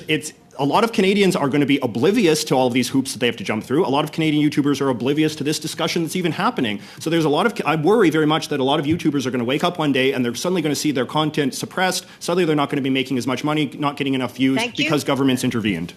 a lot of Canadians are going to be oblivious to all of these hoops that they have to jump through. A lot of Canadian YouTubers are oblivious to this discussion that's even happening. So there's a lot of, I worry very much that a lot of YouTubers are going to wake up one day and they're suddenly going to see their content suppressed. Suddenly they're not going to be making as much money, not getting enough views because governments intervened.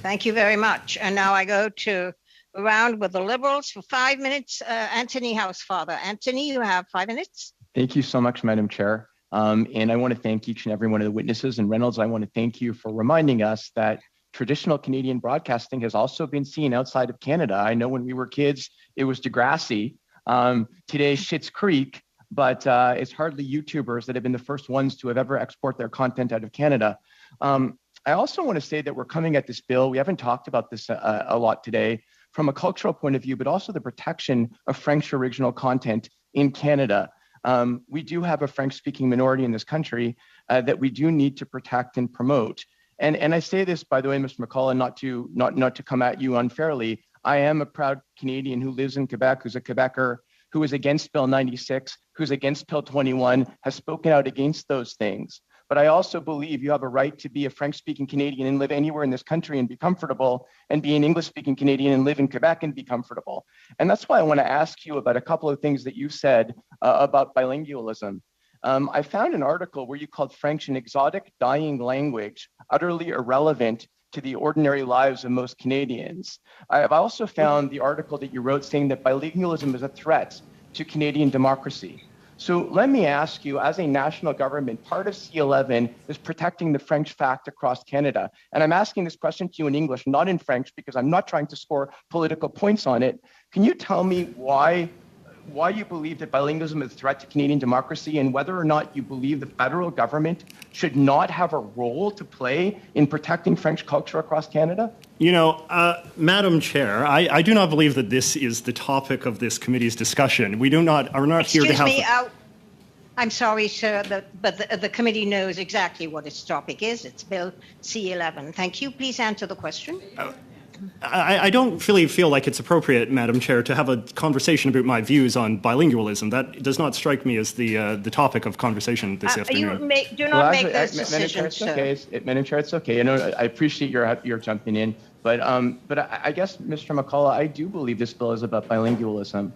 Thank you very much. And now I go to around with the Liberals for 5 minutes. Anthony Housefather. Anthony, you have 5 minutes. Thank you so much, Madam Chair. And I want to thank each and every one of the witnesses. And Reynolds, I want to thank you for reminding us that traditional Canadian broadcasting has also been seen outside of Canada. I know when we were kids, it was Degrassi. Today, Schitt's Creek, but it's hardly YouTubers that have been the first ones to have ever export their content out of Canada. I also want to say that we're coming at this bill. We haven't talked about this a lot today from a cultural point of view, but also the protection of French original content in Canada. We do have a French-speaking minority in this country that we do need to protect and promote. And I say this, by the way, Mr. McCullough, not to come at you unfairly. I am a proud Canadian who lives in Quebec, who's a Quebecer, who is against Bill 96, who's against Bill 21, has spoken out against those things. But I also believe you have a right to be a French-speaking Canadian and live anywhere in this country and be comfortable, and be an English-speaking Canadian and live in Quebec and be comfortable. And that's why I want to ask you about a couple of things that you said about bilingualism. I found an article where you called French an exotic, dying language, utterly irrelevant to the ordinary lives of most Canadians. I've also found the article that you wrote saying that bilingualism is a threat to Canadian democracy. So let me ask you, as a national government, part of C-11 is protecting the French fact across Canada. And I'm asking this question to you in English, not in French, because I'm not trying to score political points on it. Can you tell me why you believe that bilingualism is a threat to Canadian democracy, and whether or not you believe the federal government should not have a role to play in protecting French culture across Canada? You know, Madam Chair, I do not believe that this is the topic of this committee's discussion. We are not here to have... Excuse me, I'm sorry, sir, but the committee knows exactly what its topic is. It's Bill C-11. Thank you. Please answer the question. I don't really feel like it's appropriate, Madam Chair, to have a conversation about my views on bilingualism. That does not strike me as the topic of conversation this afternoon. Do not make those decisions, sir. Madam Chair, it's okay. I appreciate your jumping in, but I guess, Mr. McCullough, I do believe this bill is about bilingualism.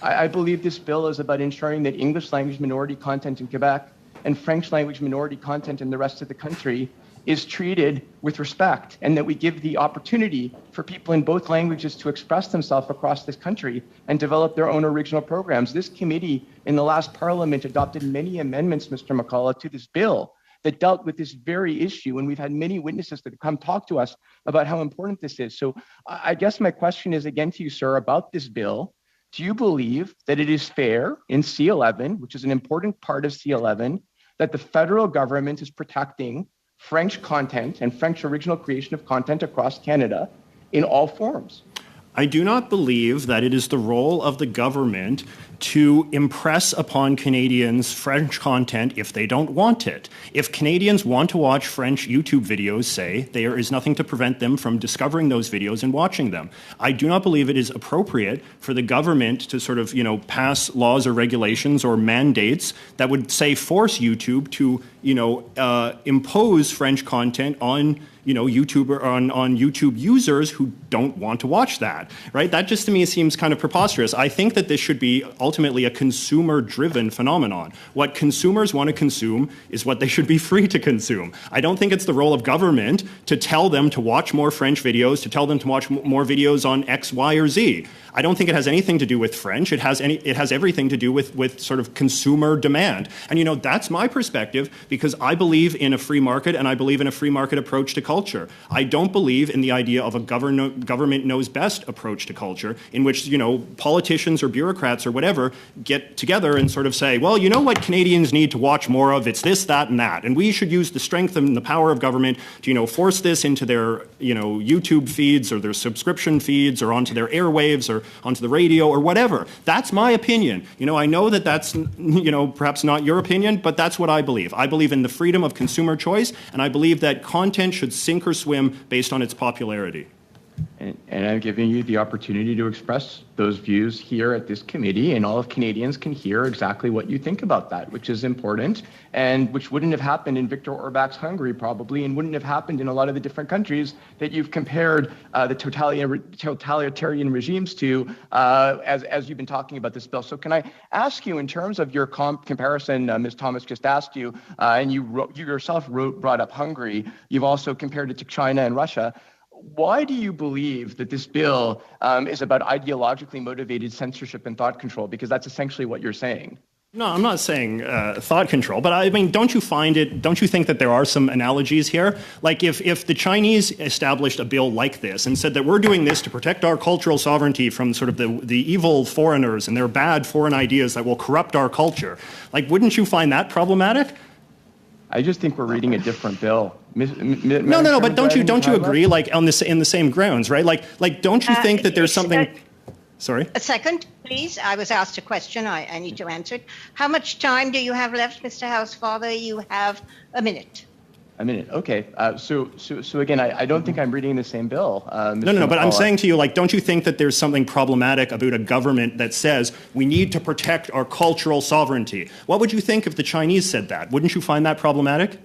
I believe this bill is about ensuring that English language minority content in Quebec and French language minority content in the rest of the country is treated with respect, and that we give the opportunity for people in both languages to express themselves across this country and develop their own original programs. This committee in the last parliament adopted many amendments, Mr. McCullough, to this bill that dealt with this very issue, and we've had many witnesses that come talk to us about how important this is. So I guess my question is again to you, sir, about this bill. Do you believe that it is fair in C-11, which is an important part of C-11, that the federal government is protecting French content and French original creation of content across Canada in all forms? I do not believe that it is the role of the government to impress upon Canadians French content if they don't want it. If Canadians want to watch French YouTube videos, say, there is nothing to prevent them from discovering those videos and watching them. I do not believe it is appropriate for the government to sort of, pass laws or regulations or mandates that would, say, force YouTube to, impose French content on YouTube or on YouTube users who don't want to watch that, right? That just to me seems kind of preposterous. I think that this should be ultimately a consumer-driven phenomenon. What consumers want to consume is what they should be free to consume. I don't think it's the role of government to tell them to watch more French videos, to tell them to watch more videos on X, Y, or Z. I don't think it has anything to do with French. It has everything to do with sort of consumer demand. And that's my perspective, because I believe in a free market, and I believe in a free market approach to culture. I don't believe in the idea of a government knows best approach to culture, in which politicians or bureaucrats or whatever get together and sort of say, well, you know what Canadians need to watch more of? It's this, that, and that, and we should use the strength and the power of government to force this into their YouTube feeds or their subscription feeds or onto their airwaves or onto the radio or whatever. That's my opinion. I know that that's perhaps not your opinion, but that's what I believe. I believe in the freedom of consumer choice, and I believe that content should sink or swim based on its popularity. And I'm giving you the opportunity to express those views here at this committee, and all of Canadians can hear exactly what you think about that, which is important, and which wouldn't have happened in Viktor Orban's Hungary probably, and wouldn't have happened in a lot of the different countries that you've compared the totalitarian regimes to as you've been talking about this bill. So can I ask you, in terms of your comparison, Ms. Thomas just asked you, and you yourself brought up Hungary, you've also compared it to China and Russia. Why do you believe that this bill is about ideologically motivated censorship and thought control? Because that's essentially what you're saying. No, I'm not saying thought control, but I mean, don't you think that there are some analogies here? Like if the Chinese established a bill like this and said that we're doing this to protect our cultural sovereignty from sort of the evil foreigners and their bad foreign ideas that will corrupt our culture, like, wouldn't you find that problematic? I just think we're reading a different bill. No, but don't you agree, like, in the same grounds, right? Like, don't you think that there's something? Sorry? A second, please. I was asked a question. I need to answer it. How much time do you have left, Mr. Housefather? You have a minute. A minute. Okay. So again, I don't think I'm reading the same bill. No, but I'm saying to you, like, don't you think that there's something problematic about a government that says we need to protect our cultural sovereignty? What would you think if the Chinese said that? Wouldn't you find that problematic?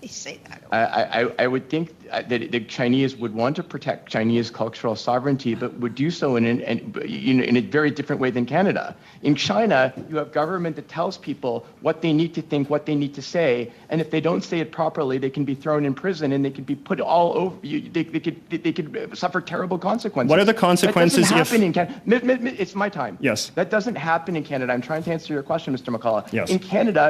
They say that. I would think that the Chinese would want to protect Chinese cultural sovereignty, but would do so in a very different way than Canada. In China, you have government that tells people what they need to think, what they need to say, and if they don't say it properly, they can be thrown in prison and they can be put all over. They could suffer terrible consequences. What are the consequences? That doesn't happen in Canada. It's my time. Yes. That doesn't happen in Canada. I'm trying to answer your question, Mr. McCullough. Yes. In Canada,